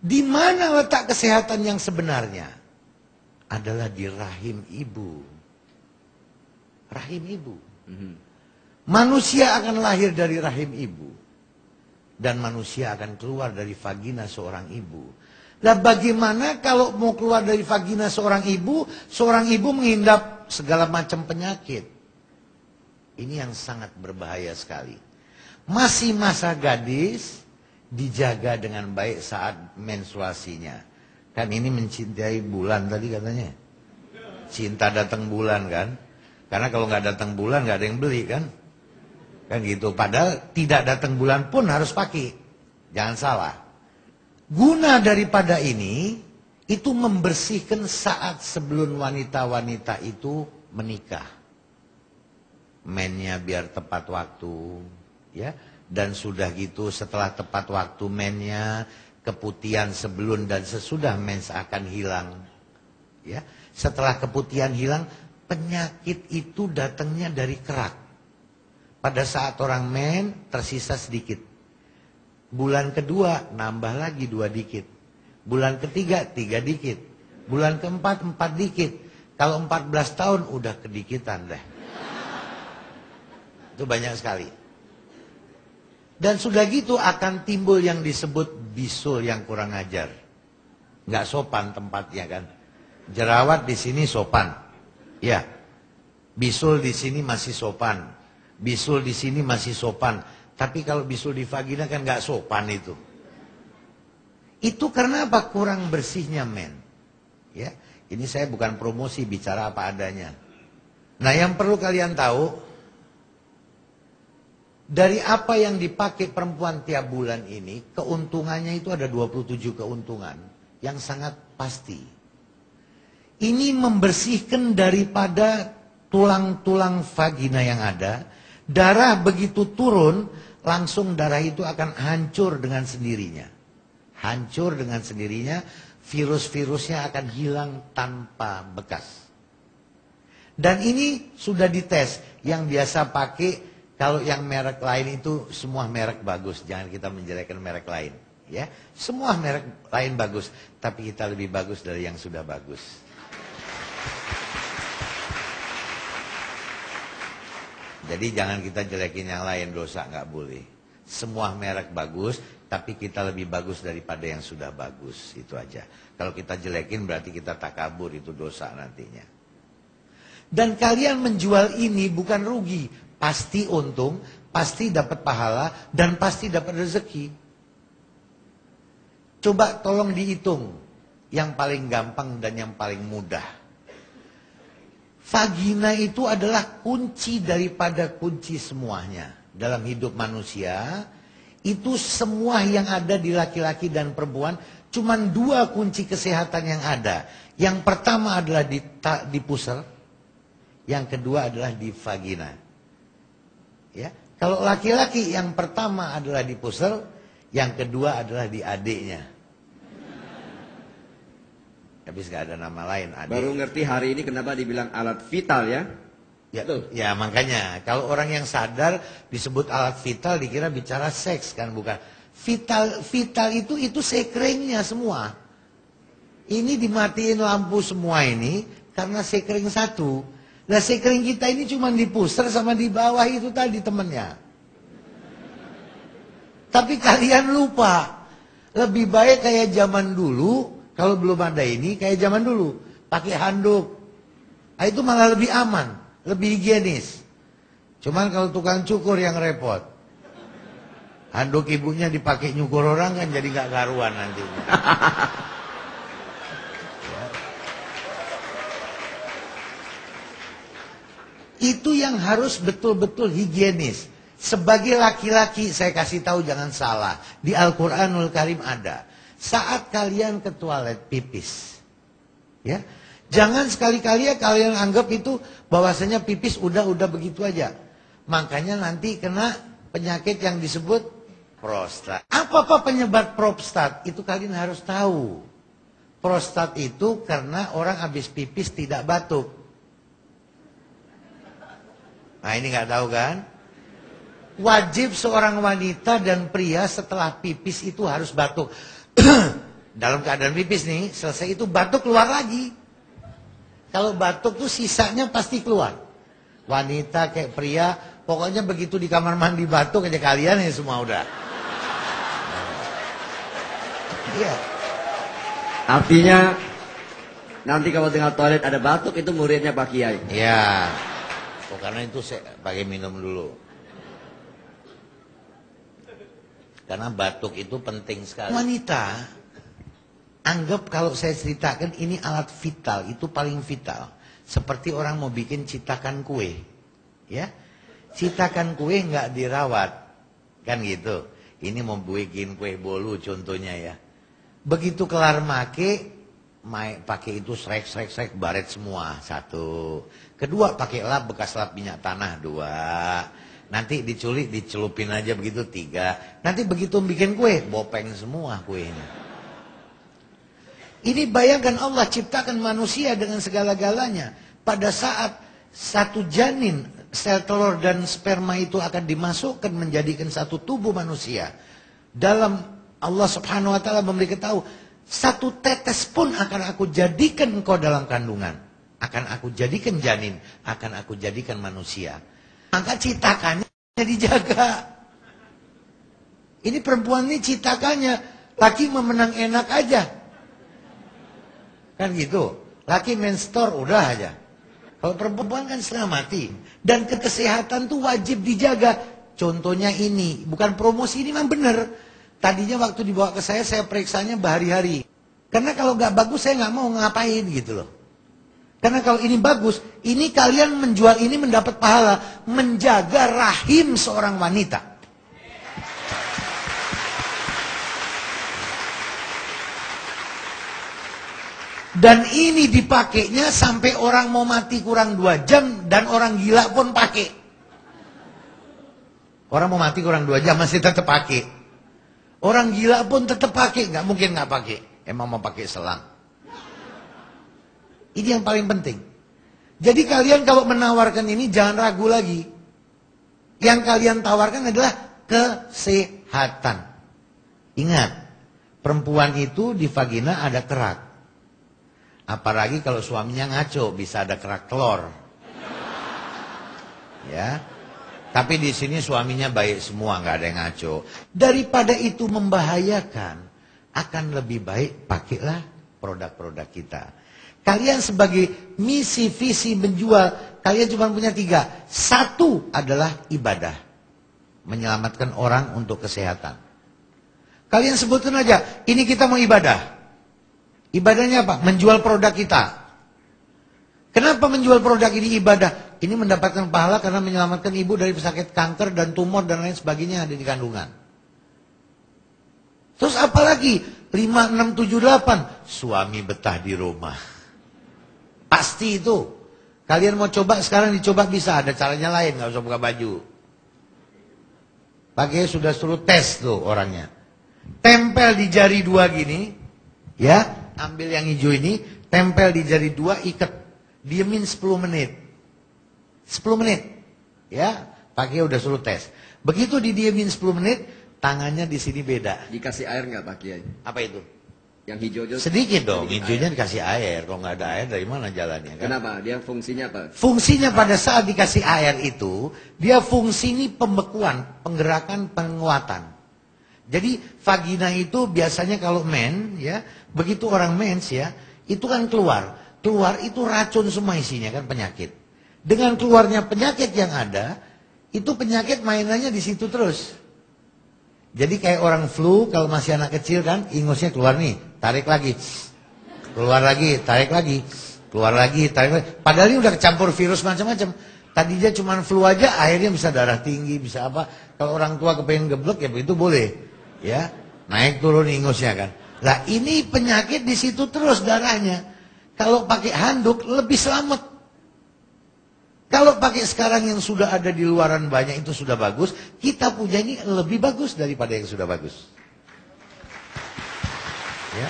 Di mana letak kesehatan yang sebenarnya? Adalah di rahim ibu. Rahim ibu. Manusia akan lahir dari rahim ibu. Dan manusia akan keluar dari vagina seorang ibu. Lah bagaimana kalau mau keluar dari vagina seorang ibu menghindap segala macam penyakit. Ini yang sangat berbahaya sekali. Masih masa gadis, dijaga dengan baik saat menstruasinya. Kan ini mencintai bulan tadi katanya. Cinta datang bulan kan. Karena kalau nggak datang bulan nggak ada yang beli kan. Kan gitu. Padahal tidak datang bulan pun harus pakai. Jangan salah. Guna daripada ini, itu membersihkan saat sebelum wanita-wanita itu menikah. Mennya biar tepat waktu. Ya. Dan sudah gitu setelah tepat waktu mennya, keputihan sebelum dan sesudah mens akan hilang. Ya. Setelah keputihan hilang, penyakit itu datangnya dari kerak. Pada saat orang men, tersisa sedikit. Bulan kedua, nambah lagi 2 dikit. Bulan ketiga, 3 dikit. Bulan keempat, 4 dikit. Kalau 14 tahun, udah kedikitan deh. Itu banyak sekali. Dan sudah gitu akan timbul yang disebut bisul yang kurang ajar. Nggak sopan tempatnya kan. Jerawat di sini sopan. Ya. Bisul di sini masih sopan. Bisul di sini masih sopan. Tapi kalau bisul di vagina kan nggak sopan itu. Itu karena apa? Kurang bersihnya men. Ya. Ini saya bukan promosi, bicara apa adanya. Nah yang perlu kalian tahu, dari apa yang dipakai perempuan tiap bulan ini, keuntungannya itu ada 27 keuntungan yang sangat pasti. Ini membersihkan daripada tulang-tulang vagina yang ada. Darah begitu turun, langsung darah itu akan hancur dengan sendirinya. Hancur dengan sendirinya, virus-virusnya akan hilang tanpa bekas. Dan ini sudah dites, yang biasa pakai. Kalau yang merek lain itu semua merek bagus, jangan kita menjelekkan merek lain, ya. Semua merek lain bagus, tapi kita lebih bagus dari yang sudah bagus. Jadi jangan kita jelekin yang lain, dosa nggak boleh. Semua merek bagus, tapi kita lebih bagus daripada yang sudah bagus, itu aja. Kalau kita jelekin berarti kita takabur, itu dosa nantinya. Dan kalian menjual ini bukan rugi. Pasti untung, pasti dapat pahala, dan pasti dapat rezeki. Coba tolong dihitung. Yang paling gampang dan yang paling mudah. Vagina itu adalah kunci daripada kunci semuanya. Dalam hidup manusia, itu semua yang ada di laki-laki dan perempuan, cuma 2 kunci kesehatan yang ada. Yang pertama adalah di pusar, yang kedua adalah di vagina. Ya, kalau laki-laki yang pertama adalah di pusar, yang kedua adalah di adiknya. Habis gak ada nama lain. Adik. Baru ngerti hari ini kenapa dibilang alat vital ya? Ya makanya kalau orang yang sadar disebut alat vital dikira bicara seks kan, bukan. Vital itu sekringnya semua. Ini dimatiin lampu semua ini karena sekring satu. Nah sekring kita ini cuma di pusar sama di bawah itu tadi temennya. Tapi kalian lupa. Lebih baik kayak zaman dulu. Kalau belum ada ini kayak zaman dulu. Pakai handuk. Nah, itu malah lebih aman. Lebih higienis. Cuman kalau tukang cukur yang repot. Handuk ibunya dipakai nyukur orang kan jadi gak karuan nanti. Itu yang harus betul-betul higienis. Sebagai laki-laki saya kasih tahu jangan salah. Di Al-Quranul Karim ada. Saat kalian ke toilet pipis. Ya. Jangan sekali-kali ya kalian anggap itu bahwasanya pipis udah begitu aja. Makanya nanti kena penyakit yang disebut prostat. Apa penyebab prostat? Itu kalian harus tahu. Prostat itu karena orang habis pipis tidak batuk. Nah ini nggak tahu kan? Wajib seorang wanita dan pria setelah pipis itu harus batuk. dalam keadaan pipis nih, selesai itu batuk keluar lagi. Kalau batuk tuh sisanya pasti keluar. Wanita kayak pria, pokoknya begitu di kamar mandi batuk aja kalian ya semua udah. Iya. Artinya nanti kalau tinggal toilet ada batuk itu muridnya Pak Kiai. Iya. Oh, karena itu saya pakai minum dulu. Karena batuk itu penting sekali. Wanita, anggap kalau saya ceritakan ini alat vital, itu paling vital. Seperti orang mau bikin citakan kue. Ya, citakan kue nggak dirawat. Kan gitu. Ini mau bikin kue bolu contohnya ya. Begitu kelar pakai itu srek baret semua. Satu. Kedua pakai lap bekas lap minyak tanah. Dua. Nanti dicelupin aja begitu. Tiga. Nanti begitu bikin kue, bopeng semua kuenya. Ini bayangkan Allah ciptakan manusia dengan segala-galanya. Pada saat satu janin, sel telur dan sperma itu akan dimasukkan menjadikan satu tubuh manusia. Dalam Allah subhanahu wa ta'ala memberitahu, satu tetes pun akan aku jadikan engkau dalam kandungan. Akan aku jadikan janin, akan aku jadikan manusia. Maka citakannya dijaga. Ini perempuan ini citakannya, laki memenang enak aja. Kan gitu. Laki menstruasi udah aja. Kalau perempuan kan setengah mati. Dan kesehatan tuh wajib dijaga. Contohnya ini, bukan promosi, ini memang benar. Tadinya waktu dibawa ke saya periksanya berhari-hari. Karena kalau nggak bagus saya nggak mau ngapain gitu loh. Karena kalau ini bagus, ini kalian menjual ini mendapat pahala. Menjaga rahim seorang wanita. Dan ini dipakainya sampai orang mau mati kurang 2 jam dan orang gila pun pakai. Orang mau mati kurang 2 jam masih tetap pakai. Orang gila pun tetap pakai, nggak mungkin nggak pakai. Emang mau pakai selang. Ini yang paling penting. Jadi kalian kalau menawarkan ini jangan ragu lagi. Yang kalian tawarkan adalah kesehatan. Ingat, perempuan itu di vagina ada kerak. Apalagi kalau suaminya ngaco, bisa ada kerak telur. Ya. Tapi di sini suaminya baik semua, nggak ada yang ngaco. Daripada itu membahayakan, akan lebih baik pakailah produk-produk kita. Kalian sebagai misi visi menjual, kalian cuma punya 3. 1 adalah ibadah, menyelamatkan orang untuk kesehatan. Kalian sebutkan aja, ini kita mau ibadah. Ibadahnya apa? Menjual produk kita. Kenapa menjual produk ini ibadah? Ini mendapatkan pahala karena menyelamatkan ibu dari pesakit kanker dan tumor dan lain sebagainya yang ada di kandungan. Terus apalagi? 5, 6, 7, 8. Suami betah di rumah. Pasti itu. Kalian mau coba sekarang dicoba bisa. Ada caranya lain. Gak usah buka baju. Pakai sudah suruh tes tuh orangnya. Tempel di jari 2 gini. Ya. Ambil yang hijau ini. Tempel di jari 2. Ikat. Diemin 10 menit. 10 menit. Ya. Pakai udah suruh tes. Begitu didiemin 10 menit. Tangannya di sini beda. Dikasih air nggak Pak Kiai? Apa itu? Yang hijau-hijau. Sedikit dong, hijaunya dikasih air. Kalau nggak ada air dari mana jalannya? Kan? Kenapa? Dia fungsinya apa? Fungsinya pada saat dikasih air itu, dia fungsi ini pembekuan, penggerakan, penguatan. Jadi vagina itu biasanya kalau men, ya, begitu orang mens ya, itu kan keluar itu racun semua isinya kan penyakit. Dengan keluarnya penyakit yang ada, itu penyakit mainannya di situ terus. Jadi kayak orang flu kalau masih anak kecil kan, ingusnya keluar nih, tarik lagi, keluar lagi, tarik lagi, keluar lagi, tarik lagi. Padahal ini udah kecampur virus macam-macam. Tadinya cuma flu aja, akhirnya bisa darah tinggi, bisa apa. Kalau orang tua kepengen geblek ya begitu boleh, ya naik turun ingusnya kan. Lah ini penyakit di situ terus darahnya. Kalau pakai handuk lebih selamat. Kalau pakai sekarang yang sudah ada di luaran banyak itu sudah bagus, kita punya ini lebih bagus daripada yang sudah bagus. Ya.